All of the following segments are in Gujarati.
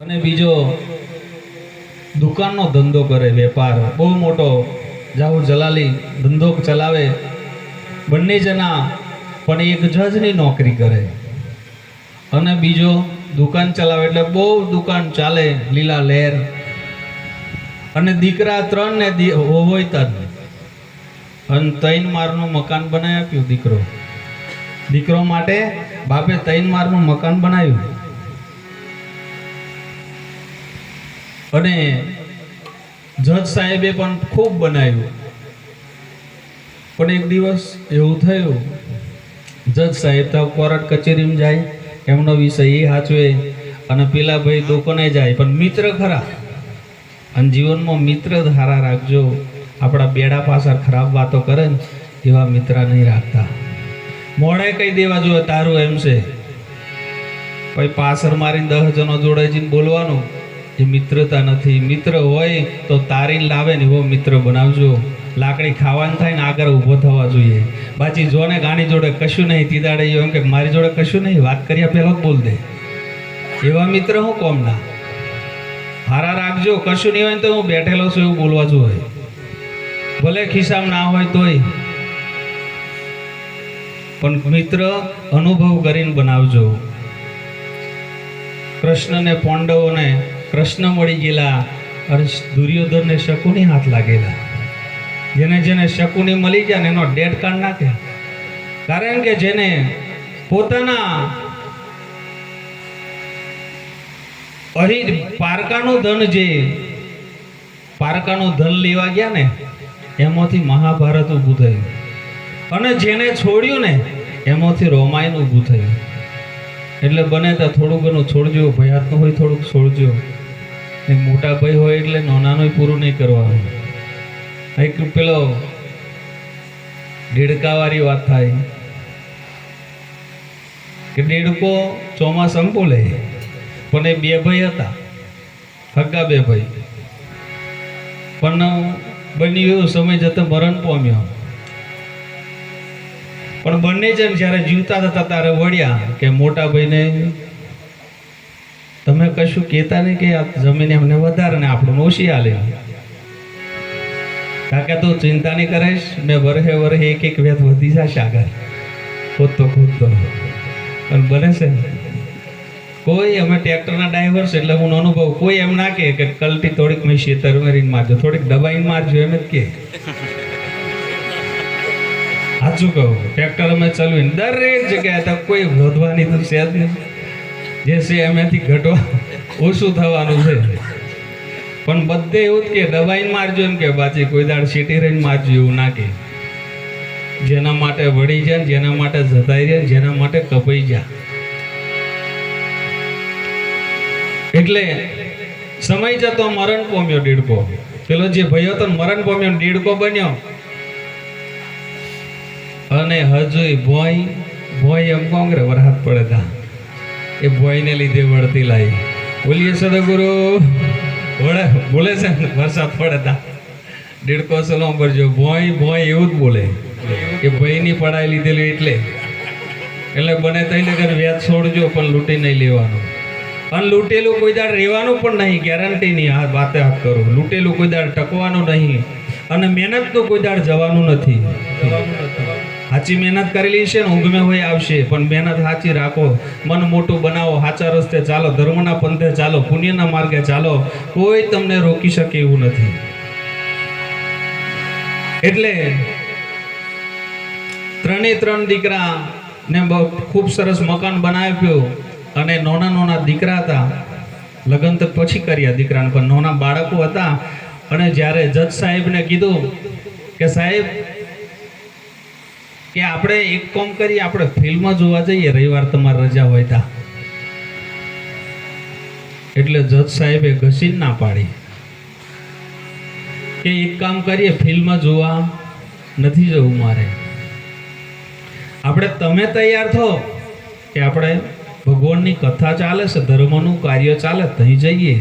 અને બીજો દુકાનનો ધંધો કરે, વેપાર બહુ મોટો, જાહુર જલાલી ધંધો ચલાવે. બંને જણા પણ એક જજની નોકરી કરે અને બીજો દુકાન ચલાવે. એટલે બહુ દુકાન ચાલે, લીલા લહેર. અને દીકરા ત્રણ ને હોય તન અને 3 માળનું મકાન બનાવી આપ્યું. દીકરો માટે બાપે 3 માળનું મકાન બનાવ્યું. અને જજ સાહેબે પણ ખૂબ બનાવ્યું. પણ એક દિવસ એવું થયું, જજ સાહેબ તો કોર્ટ કચેરીમાં જાય, એમનો વિષય એ સાચવે અને પેલા ભાઈ દુકાને જાય. પણ મિત્ર ખરા, અને જીવનમાં મિત્ર સારા રાખજો. આપણા બેડા પાછળ ખરાબ વાતો કરે ને એવા મિત્ર નહીં રાખતા. મોડે કહી દેવા જોઈએ તારું એમ છે, પછી પાછળ મારીને 10 જણો જોડે જઈને બોલવાનું, એ મિત્રતા નથી. મિત્ર હોય તો તારીને લાવે ને એવો મિત્ર બનાવજો. લાકડી ખાવાનું થાય ને આગળ ઊભો થવા જોઈએ. બાકી જોને ગાની જોડે કશું નહીં, તીદાડે એમ કે મારી જોડે કશું નહીં, વાત કર્યા પહેલા જ બોલ દે. એવા મિત્ર હું કોમના હારા રાખજો. કશું નહીં હોય તો હું બેઠેલો છું એવું બોલવા જોઈએ, ભલે ખિસ્સામાં ના હોય તોય. પણ મિત્ર અનુભવ કરીને બનાવજો. કૃષ્ણને પાંડવોને કૃષ્ણ મળી ગયેલા અને દુર્યોધનને શકુની હાથ લાગેલા. જેને જેને શકુની મળી ગયા ને એનો ડેડ કાર્ડ નાખે. કારણ કે જેને પોતાના અહીં પારકાનું ધન, જે પારકાનું ધન લેવા ગયા ને એમાંથી મહાભારત ઊભું થયું. અને જેને છોડ્યું ને એમાંથી રામાયણ ઊભું થયું. એટલે બને તો થોડું ઘણું છોડજો, ભયાતનું હોય થોડુંક છોડજો. મોટા ભાઈ હોય એટલે નાનાનું પૂરું નહીં કરવાનું. એક પેલો દેડકાવાળી વાત થાય કે દેડકો ચોમાસામાં બોલે, પણ એ 2 ભાઈ હતા, હગા 2 ભાઈ. પણ બન્યું સમય જતો મરણ પામ્યો. પણ બંને જણ જ્યારે જીવતા હતા ત્યારે વળ્યા કે મોટા ભાઈને તમે કશું કહેતા નહીં કે આ જમીન એમને વધારે ને આપણું ઓછી હાલે. કાકા તું ચિંતા નહીં કરીશ, મેં વરહે એક વેત વધી જશે આગળ, ખોદતો પણ બને છે. કોઈ અમે ટ્રેક્ટરના ડ્રાઈવર છે એટલે હું અનુભવ, કોઈ એમ ના કે કલટી થોડીક મેં શેતર મારીને મારજો, થોડીક દબાઈને મારજો, એમ જ કે. સાચું કહું, ટ્રેક્ટર અમે ચલાવીને દરેક જગ્યાએ તો કોઈ વધવાની તો છે જ નહીં. જે છે એમાંથી ઘટવા ઓછું થવાનું છે. પણ બધે એવું જ કે દબાઈને મારજો એમ કે, બાકી કોઈ દાડ સીટી રહીને મારજો એવું ના કે. જેના માટે વળી જાય, જેના માટે જતાઈ જાય, જેના માટે કપાઈ જાય. એટલે સમય જતો મરણ પામ્યો દેડકો. પેલો જે ભયો હતો મરણ પામ્યો, દેડકો બન્યો. અને હજુ ભોય એમ કોંગ્રે વરસાદ પડે તા એ ભોયને લીધે વળતી લાવી. બોલીએ સદગુરુ બોલે છે ને, વરસાદ પડે તા દેડકો સલામ કરજો. ભોય એવું જ બોલે કે ભયની પડાઈ લીધેલી. એટલે બને તઈને ઘર વ્યાજ છોડજો, પણ લૂંટી નહીં લેવાનું. અને લૂંટેલું કોઈ દાડ રહેવાનું પણ નહીં, ગેરંટી નહીં. આ વાતે હાથ કરો, લૂંટેલું કોઈ દાડ ટકવાનું નહીં. અને મહેનત તો કોઈ દાડ જવાનું નથી. સાચી મહેનત કરેલી છે ને ઊંઘમે હોય આવશે, પણ મહેનત સાચી રાખો. મન મોટું બનાવો, સાચા રસ્તે ચાલો, ધર્મના પંથે ચાલો, પુણ્યના માર્ગે ચાલો. કોઈ તમને રોકી શકે એવું નથી. એટલે 3 દીકરા ને ખૂબ સરસ મકાન બનાવ્યું. અને નાના દીકરા હતા, લગ્ન તો પછી કર્યા દીકરાને, પણ નાના બાળકો હતા. અને જ્યારે જજ સાહેબને કીધું કે સાહેબ કે આપણે એક કામ કરીએ, આપણે ફિલ્મ જોવા જઈએ, રવિવાર તમારે રજા હોય તા. એટલે જજ સાહેબે ઘસીને ના પાડી કે એક કામ કરીએ, ફિલ્મ જોવા નથી જવું મારે. આપણે તમે તૈયાર થો કે આપણે ભગવાનની કથા ચાલે છે, ધર્મનું કાર્ય ચાલે, ત્યાં જઈએ.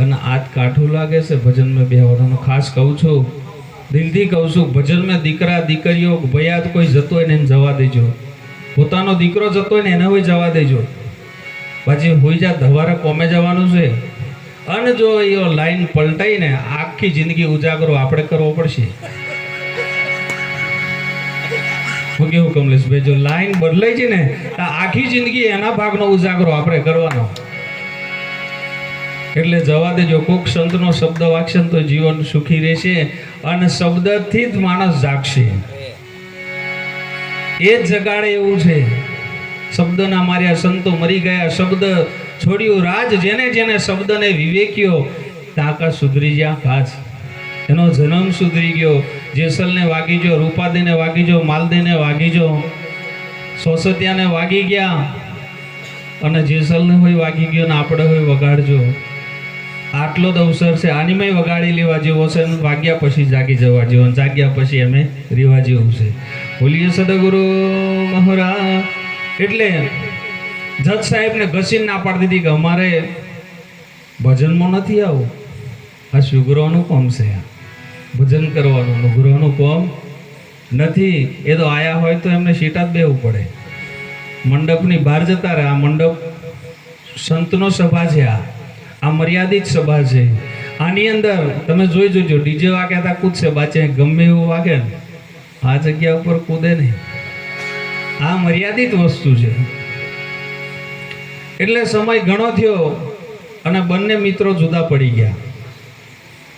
અને આજ કાઠું લાગે છે ભજનમાં બેહવાનું. ખાસ કહું છું, દિલથી કહું છું, ભજનમાં દીકરા દીકરીઓ ભયાત કોઈ જતો હોય ને એને જવા દેજો. પોતાનો દીકરો જતો હોય ને એને હોય જવા દેજો. પછી હોઈ જા ધવારે કોમે જવાનું છે. અને જો એ લાઈન પલટાઈને આખી જિંદગી ઉજાગરો આપણે કરવો પડશે. હું કેવું કમલેશભાઈ, જો લાઈન બદલાઈ છે ને તો આખી જિંદગી એના ભાગનો ઉજાગરો આપણે કરવાનો. એટલે જવા દેજો. કોક સંતનો શબ્દ વાગશે તો જીવન સુખી રહેશે અને શબ્દથી જ માણસ જાગશે. એ જ જગાડે એવું છે. શબ્દના માર્યા સંતો મરી ગયા, શબ્દ છોડ્યું રાજ જેને જેને શબ્દને વિવેક્યો, તાકા સુધરી ગયા કાચ. એનો જન્મ સુધરી ગયો. જેસલને વાગી ગયો, રૂપાદીને વાગી ગયો, માલદીને વાગી ગયો, સોસતિયાને વાગી ગયા, અને જેસલને હોય વાગી ગયો ને આપણે હોય વગાડજો. આટલો જ અવસર છે. આનીમય વગાડી લેવા જેવો છે. વાગ્યા પછી જાગી જવા જેવો, જાગ્યા પછી એમે રેવા જેવું છે. બોલીએ સદગુરુ મહારાજ. એટલે જજ સાહેબને ઘસીને ના પાડી દીધી કે અમારે ભજનમાં નથી આવું. આ શુગરોનું કોમ છે, ભજન કરવાનું. ગૃહનું કોમ નથી. એ તો આયા હોય તો એમને સીટા જ બેવું પડે. મંડપની બહાર જતા રહે. આ મંડપ સંતનો સભા છે. આ મર્યાદિત સભા છે. આની અંદર તમે જોઈ જોજો, ડીજે વાગ્યા તા કૂદશે, બાચે ગમે એવું વાગે ને આ જગ્યા ઉપર કૂદે નહીં. આ મર્યાદિત વસ્તુ છે. એટલે સમય ઘણો થયો અને બંને મિત્રો જુદા પડી ગયા.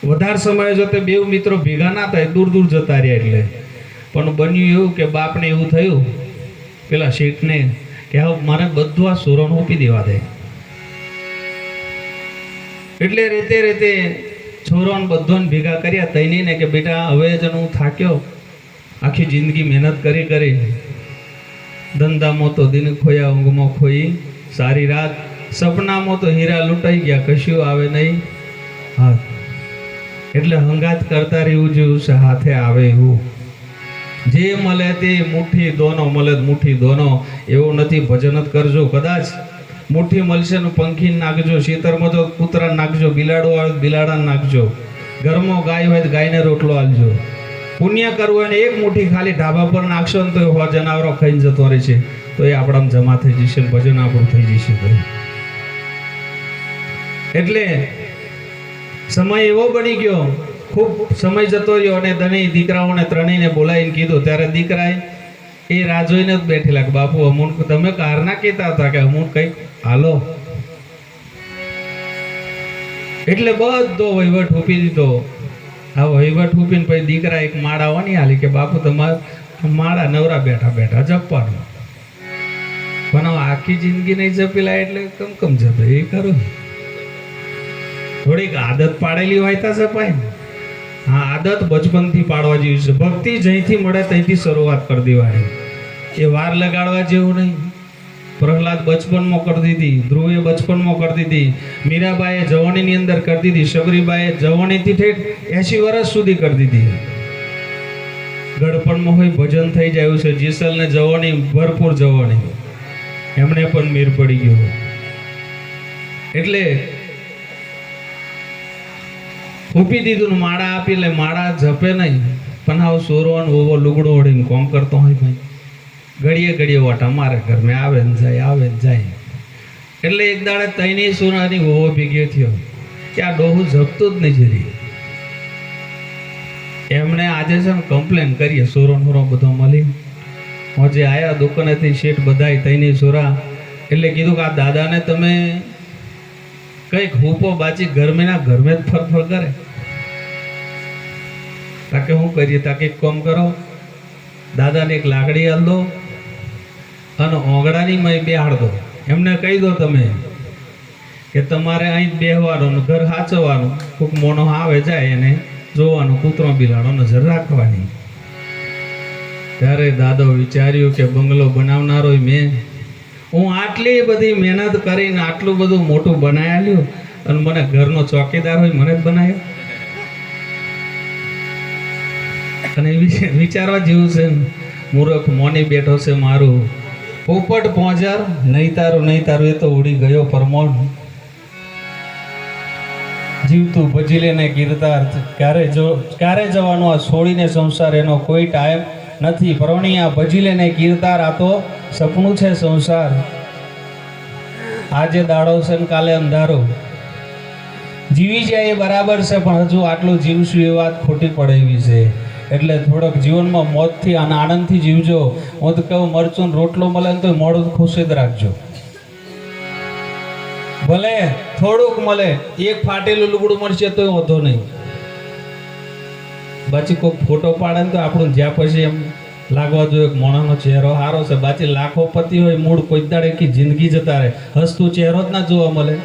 વધારે સમય જો તે બે મિત્રો ભેગા ના થાય, દૂર દૂર જતા રહ્યા. એટલે પણ બન્યું એવું કે બાપને એવું થયું પેલા શેઠને કે હવે મારે બધું આ સોરણ ઓપી દેવા દે. એટલે રેતે રેતે છોરોને બધોને ભેગા કર્યા. તઈ ને કે બેટા હવે જ હું થાક્યો, આખી જિંદગી મહેનત કરી કરી, ધંધામાં તો દિન ખોયા, ઊંઘમાં ખોઈ સારી રાત, સપનામાં તો હીરા લૂંટાઈ ગયા, કશું આવે નહીં હાથ. એટલે હંગાત કરતા રહેવું જેવું છે, હાથે આવે એવું. જે મળે તે મુઠ્ઠી દોનો, મળે મુઠ્ઠી દોનો એવું નથી. ભજન જ કરજો. કદાચ મુઠ્ઠી મળશે ને પંખી નાખજો, શેતરમાં તો કૂતરા નાખજો, બિલાડો આવે બિલાડા નાખજો, ઘરમાં ગાય હોય તો ગાયને રોટલો આલજો. પુણ્ય કરવું હોય ને એક મુઠ્ઠી ખાલી ઢાબા પર નાખશો ને તો હો જનાવરો ખાઈને જતો રહેશે, તો એ આપણામાં જમા થઈ જશે, ભજન આપણું થઈ જશે. ભાઈ એટલે સમય એવો બની ગયો, ખૂબ સમય જતો રહ્યો અને ધણી દીકરાઓને ત્રણેયને બોલાવીને કીધું. ત્યારે દીકરાએ એ રાહ જોઈને જ બેઠેલા કે બાપુ અમુક તમે કારના કહેતા હતા કે અમુક કંઈક હાલો. એટલે બધો વહીવટ ઉપી દીધો. આ વહીવટ ઉપીને પછી દીકરા એક માળા વાની હાલી કે બાપુ તમારે માળા નવરા બેઠા બેઠા જપવાનું. પણ આખી જિંદગી નહીં જપેલા એટલે કમ જપે એ ખરું. થોડીક આદત પાડેલી હોય તો જપાય ને. હા, આદત બચપનથી પાડવા જેવી છે. ભક્તિ જઈથી મળે ત્યાંથી શરૂઆત કરી દેવાની. એ વાર લગાડવા જેવું નહીં. પ્રહલાદ બચપનમાં કરી દીધી, ધ્રુવે બચપનમાં કરી દીધી, મીરાબાઈએ જવાનીની અંદર કરી દીધી, શબરીબાઈએ જવાનીથી ઠેઠ 80 વર્ષ સુધી કરી દીધી. ગડપણમાં હોય ભજન થઈ જાય છે. જેસલને જવાની ભરપૂર જવાની, એમને પણ મેર પડી ગયો. એટલે ઉપી દીધું ને માળા આપી. એટલે માળા જપે નહીં, પણ આવ સોરો ને ઓવો લુગડો ઓઢીને કોમ કરતો હોય ભાઈ. ઘડીએ ઘડીએ વાટા મારે ઘરમે આવે ને જાય, આવે ને જાય. એટલે એક દાડે તઈની સોનાની ઓવો ભેગી થયો કે આ ડોહું જપતું જ નહીં જરી. એમણે આજે છે ને કમ્પ્લેન કરીએ. સોરો નોરો બધો મળી જે આયા દુકાનેથી શેઠ બધાય તઈની સોરા. એટલે કીધું કે આ દાદાને તમે કંઈક હુપો બાચી ઘરમેના ઘરમે જ ફરફર કરે. તાકે શું કરીએ? તાકે એક કામ કરો, દાદાને એક લાકડી હાલ દો અને ઓગળાની મય બેહાડ દો. એમને કહી દો તમે કે તમારે અહીં બેહવાનું, ઘર સાચવવાનું, કોઈક મોનો આવે જાય એને જોવાનું, કૂતરો બિલાડો નજર રાખવાની. ત્યારે દાદો વિચાર્યું કે બંગલો બનાવનારો મેં, હું આટલી બધી મહેનત કરીને આટલું બધું મોટું બનાવેલું અને મને ઘરનો ચોકીદાર હોય મને જ બનાવ્યો. અને વિચારવા જેવું છે. મૂર્ખ મોની બેઠો છે મારું, પોપટ પહોંચાર નહીં તારું નહીં તારું, એ તો ઉડી ગયો પરમોણ. જીવતું ભજી લેને કીર્તાર, ક્યારે જવાનું આ છોડીને સંસાર, એનો કોઈ ટાઈમ નથી. પરવણિયા ભજી લેને કીર્તાર, આ તો સપનું છે સંસાર. આજે દાડો છે ને કાલે અંધારો. જીવી જાય એ બરાબર છે, પણ હજુ આટલું જીવશું એ વાત ખોટી પડે એવી છે. એટલે થોડોક જીવનમાં મોજથી અને આનંદથી જીવજો. હું તો કહું, મરચું ને રોટલો મળે ને તો મોડું ખુશ જ રાખજો. ભલે થોડુંક મળે, એક ફાટેલું લુગડું મળશે તો વાંધો નહીં. બાકી કોઈ ફોટો પાડે ને તો આપણું જ્યાં પછી એમ લાગવા જોઈએ કે મોણાનો ચહેરો સારો છે. બાકી લાખો પતિ હોય, મૂળ કોઈ દાડે કે જિંદગી જતા રહે, હસતું ચહેરો જ ના જોવા મળે.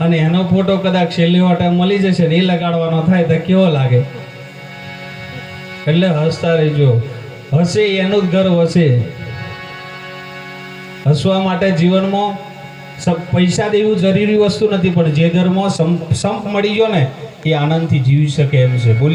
અને એનો ફોટો કદાચ છેલ્લી વાટે મળી જશે ને એ લગાડવાનો થાય તો કેવો લાગે. એટલે હસતા રહેજો. હસે એનું જ ઘર વસે. હસવા માટે જીવનમાં પૈસા દેવું જરૂરી વસ્તુ નથી, પણ જે ઘરમાં સંપ મળી ગયો ને એ આનંદથી જીવી શકે એમ છે. બોલી